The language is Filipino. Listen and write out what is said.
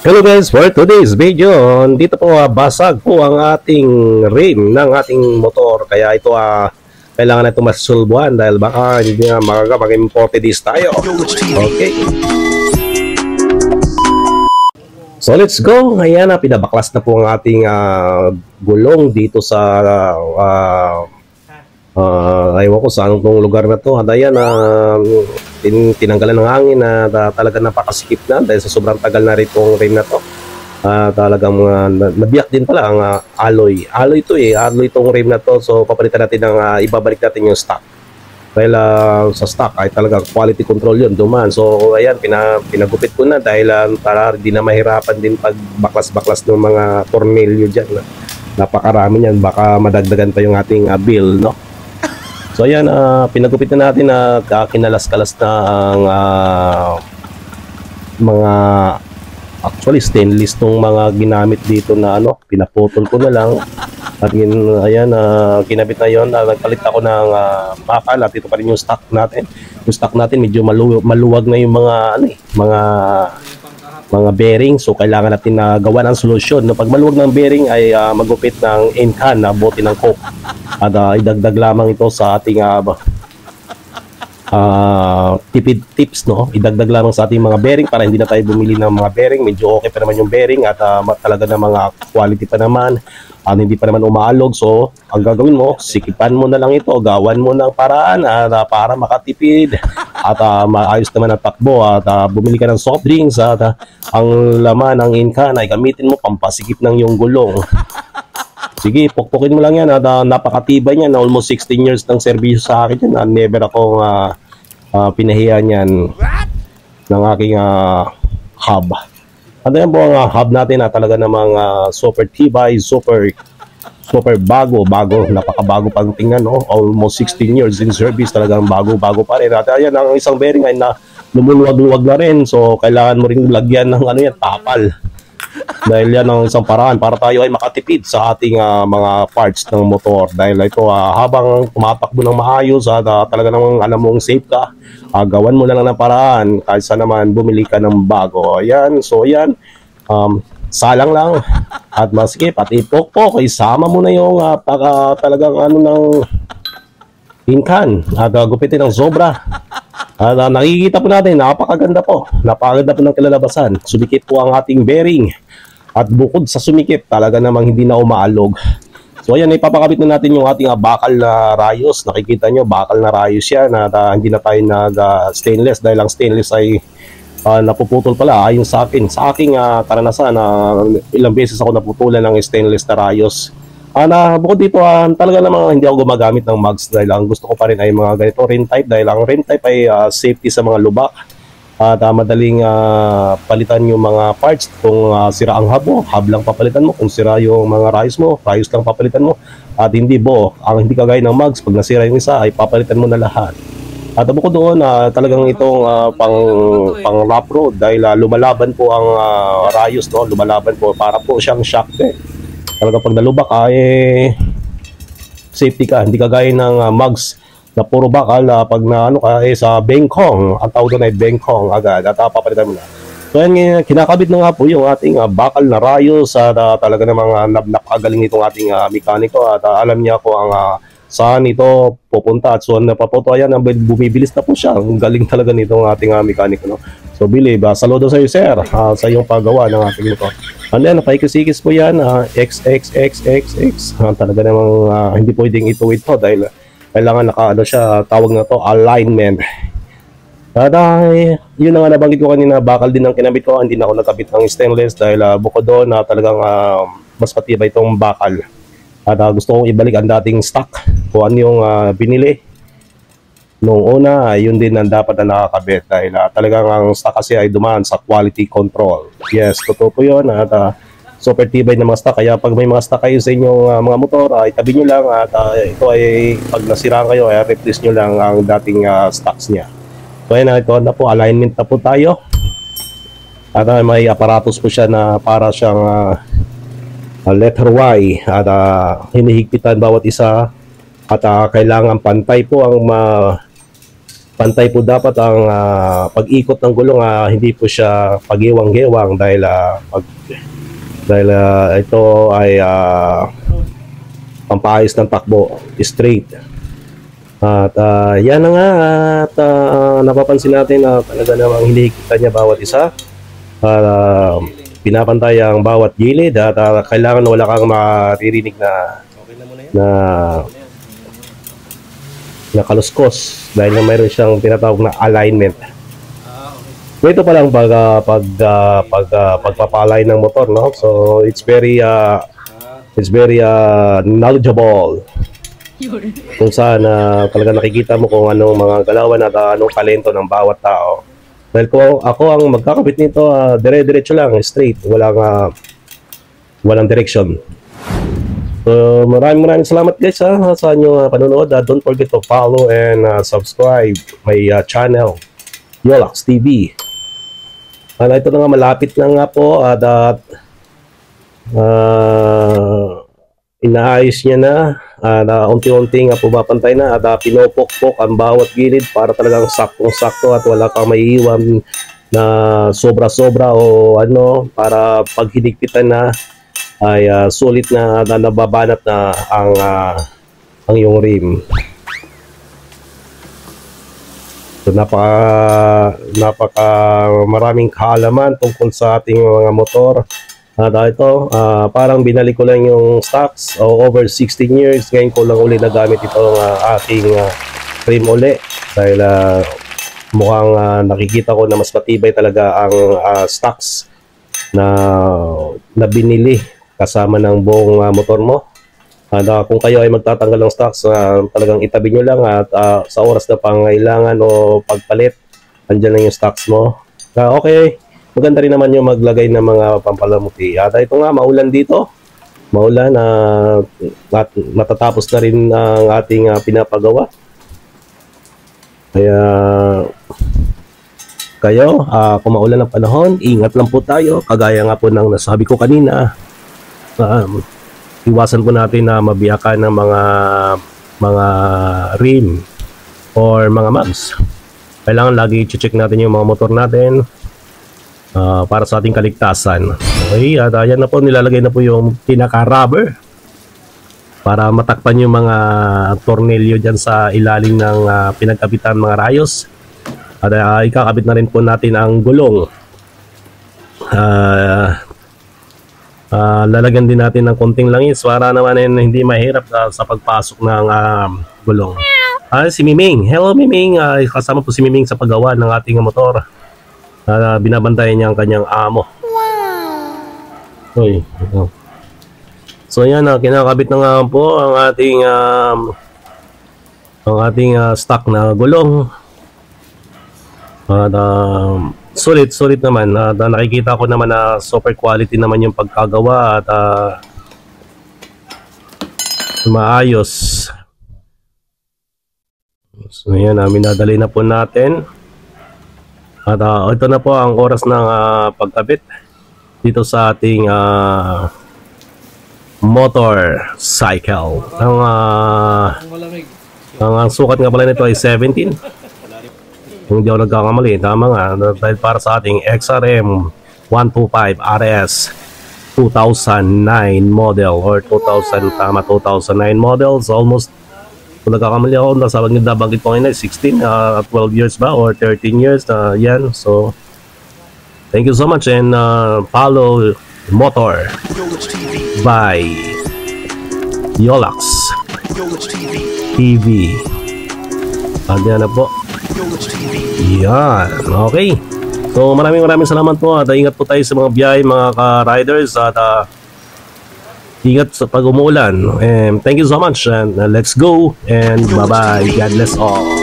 Hello guys, for today's video, dito po basag po ang ating rim ng ating motor. Kaya ito kailangan na ito masulbuhan dahil baka hindi na maging 40 days tayo. Okay. So let's go. Ayan na, pinabaklas na po ang ating gulong dito sa ayaw ko sa anong lugar na to. At ayan, tinanggalan ng hangin na talaga napakasikip na dahil sa sobrang tagal na rin itong rim na to. Talagang nabiyak din pala ang alloy. Alloy ito alloy itong rim na to. So papalitan natin ng ibabalik natin yung stock. Dahil sa stock ay talaga quality control yun, duman. So ayan, pinagupit ko na dahil para hindi na mahirapan din pag baklas-baklas ng mga tornilyo dyan. Napakarami yan, baka madagdagan pa yung ating bill, no? So ayan, pinagupit na natin na kinalas-kalas na ang mga actually stainless tong mga ginamit dito na pinaputol ko na lang. At ayan, kinabit na yon. Nagpalit ako ng bakal at ito pa rin yung stock natin. Yung stock natin medyo maluwag na yung mga bearing. So kailangan natin na gawa ng solusyon. No, pag maluwag ng bearing ay magupit ng in-can na bote ng coke. At idagdag lamang ito sa ating tipid tips, no? Idagdag lamang sa ating mga bearing para hindi na tayo bumili ng mga bearing. Medyo okay pa naman yung bearing at talaga na mga quality pa naman. Hindi pa naman umaalog. So ang gagawin mo, sikipan mo na lang ito, gawan mo ng paraan para makatipid at maayos naman ang takbo at bumili ka ng soft drinks at ang laman ng in-can ay gamitin mo pampasikip ng yung gulong. Sige, pukpukin mo lang yan at napakatibay niyan. Almost 16 years ng serbisyo sa akin yan. Never akong pinahiya niyan ng aking hub. At yan po ang hub natin na talaga namang super tibay, super bago, napakabago pang tingnan, no? Almost 16 years in service, talagang bago pa rin. At ayan, ang isang bearing ay lumuluwag-luwag na rin. So kailangan mo rin lagyan ng tapal. Dahil yan ang isang paraan para tayo ay makatipid sa ating mga parts ng motor. Dahil ito habang tumatakbo ng maayos at talaga namang alam mong safe ka, gawan mo na lang ng paraan kaysa naman bumili ka ng bago. Ayan, so ayan, salang lang at maski pati ipokpok, isama mo na yung talagang ng in-can at gupitin ng sobra. Nakikita po natin, napakaganda po ng kilalabasan. Sumikip po ang ating bearing at bukod sa sumikip, talaga namang hindi na umaalog. So ayan, ipapakabit na natin yung ating bakal na rayos. Nakikita nyo, bakal na rayos yan at hindi na tayo nag-stainless dahil ang stainless ay napuputol pala ayon sa akin. Sa aking karanasan, ilang beses ako naputulan ng stainless na rayos. Bukod dito, talaga namang hindi ako gumagamit ng mugs dahil ang gusto ko pa rin ay mga ganito rim type dahil ang rim type ay safety sa mga lubak at madaling palitan yung mga parts. Kung sira ang hub mo, hub lang papalitan mo. Kung sira yung mga rayos mo, rayos lang papalitan mo. At hindi hindi kagaya ng mugs, pag nasira yung isa ay papalitan mo na lahat. At bukod doon, talagang itong pang rough road dahil lumalaban po ang rayos, no? Lumalaban po, para po siyang shock talaga pag nalubak safety ka, hindi kagaya ng mugs na puro bakal. Pag sa bengkong, ang tawag doon ay bengkong agad at papalitan mo na. So yan, kinakabit na nga po yung ating bakal na rayos at talaga namang napakagaling itong ating mekaniko at alam niya po ang saan ito pupunta at saan napapunta. Yan, bumibilis na po siya. Ang galing talaga nitong ating mekaniko, no? So believe, saludo sa iyo sir sa iyong paggawa ng ating motor. And then, paikisikis po yan, XXXXX. Talaga namang hindi pwedeng ituwid to dahil kailangan siya, tawag na to alignment. At yun na nga nabanggit ko kanina, bakal din ang kinabit ko. Hindi na ako nagkabit ng stainless dahil bukod doon talagang mas patibay itong bakal. At gusto kong ibalik ang dating stock kung ano yung binili noong una, yun din ang dapat na nakakabit dahil talagang ang stock kasi ay dumaan sa quality control. Yes, totoo po yun at super tibay na mga stock. Kaya pag may mga stock kayo sa inyong mga motor, itabi nyo lang at ito ay pag nasiraan kayo ay replace nyo lang ang dating stocks niya. So ayan, ito na po, alignment na po tayo at may aparatos po siya na para siyang letter Y at hinihigpitan bawat isa at kailangan pantay po ang Pantay po dapat ang pag-ikot ng gulong, hindi po siya pagiwang-gewang dahil ito ay pampaayos ng takbo, straight. At yan na nga, at napapansin natin na talaga namang hinihigpitan niya bawat isa. Pinapantay ang bawat gilid at kailangan wala kang maririnig na kaluskos dahil na mayroon siyang tinatawag na alignment. Ito pa lang pagpapalay ng motor, no? So it's very knowledgeable kung saan talaga nakikita mo kung anong mga galawan at anong talento ng bawat tao. Dahil kung ako ang magkakabit nito, dire-diretso lang, straight, walang direction. So maraming salamat guys sa inyong panonood. Don't forget to follow and subscribe my channel, Yolax TV. Ito na nga, malapit na nga po at inaayos niya na at unti-unti nga pumapantay na at pinopok-pok ang bawat gilid para talagang saktong-sakto at wala kang maiiwan na sobra-sobra o ano, para pag hinigpitan na ay sulit na nababanat na ang iyong rim. So napaka maraming kaalaman tungkol sa ating mga motor. At ito, parang binalik ko lang yung stocks over 16 years. Ngayon ko lang uli nagamit itong ating rim uli dahil mukhang nakikita ko na mas matibay talaga ang stocks na binili kasama ng buong motor mo. At kung kayo ay magtatanggal ng stocks, talagang itabi nyo lang at sa oras na pangailangan o pagpalit, andyan lang yung stocks mo. Okay, maganda rin naman yung maglagay ng mga pampalamuti. At ito nga, maulan dito. Maulan at matatapos na rin ang ating pinapagawa. Kaya kayo, kung maulan ang panahon, ingat lang po tayo. Kagaya nga po ng nasabi ko kanina, iwasan po natin na mabiyakan ng mga rim or mga mags. Kailangan lagi i-check natin yung mga motor natin para sa ating kaligtasan. Okay, at ayan na po, nilalagay na po yung pinaka-rubber para matakpan yung mga tornilyo dyan sa ilalim ng pinagkabitan mga rayos. At ikakabit na rin po natin ang gulong. Lalagyan din natin ng konting langis para naman hindi mahirap sa pagpasok ng gulong. Si Miming. Hello Miming. Kasama po si Miming sa paggawa ng ating motor. Binabantayan niya ang kanyang amo. Uy. So yan, kinakabit na nga po ang ating stock na gulong. At sulit naman. Nakikita ko naman na super quality naman yung pagkagawa at maayos. So yan, minadali na po natin. At ito na po ang oras ng pagkabit dito sa ating motorcycle. Ang sukat nga pala nito ay 17. Kung hindi ako nagkakamali, tama nga, dahil para sa ating XRM 125 RS 2009 model or 2009 model. So almost, kung nagkakamali ako, nabanggit ko ngayon 16, 12 years ba or 13 years, yan. So thank you so much and follow Motor by Yolax TV. Yan na po. Yan, okay. So maraming salamat po at ingat po tayo sa mga biyahe mga ka-riders at ingat sa pag umuulan. And thank you so much and let's go and bye bye. God bless all.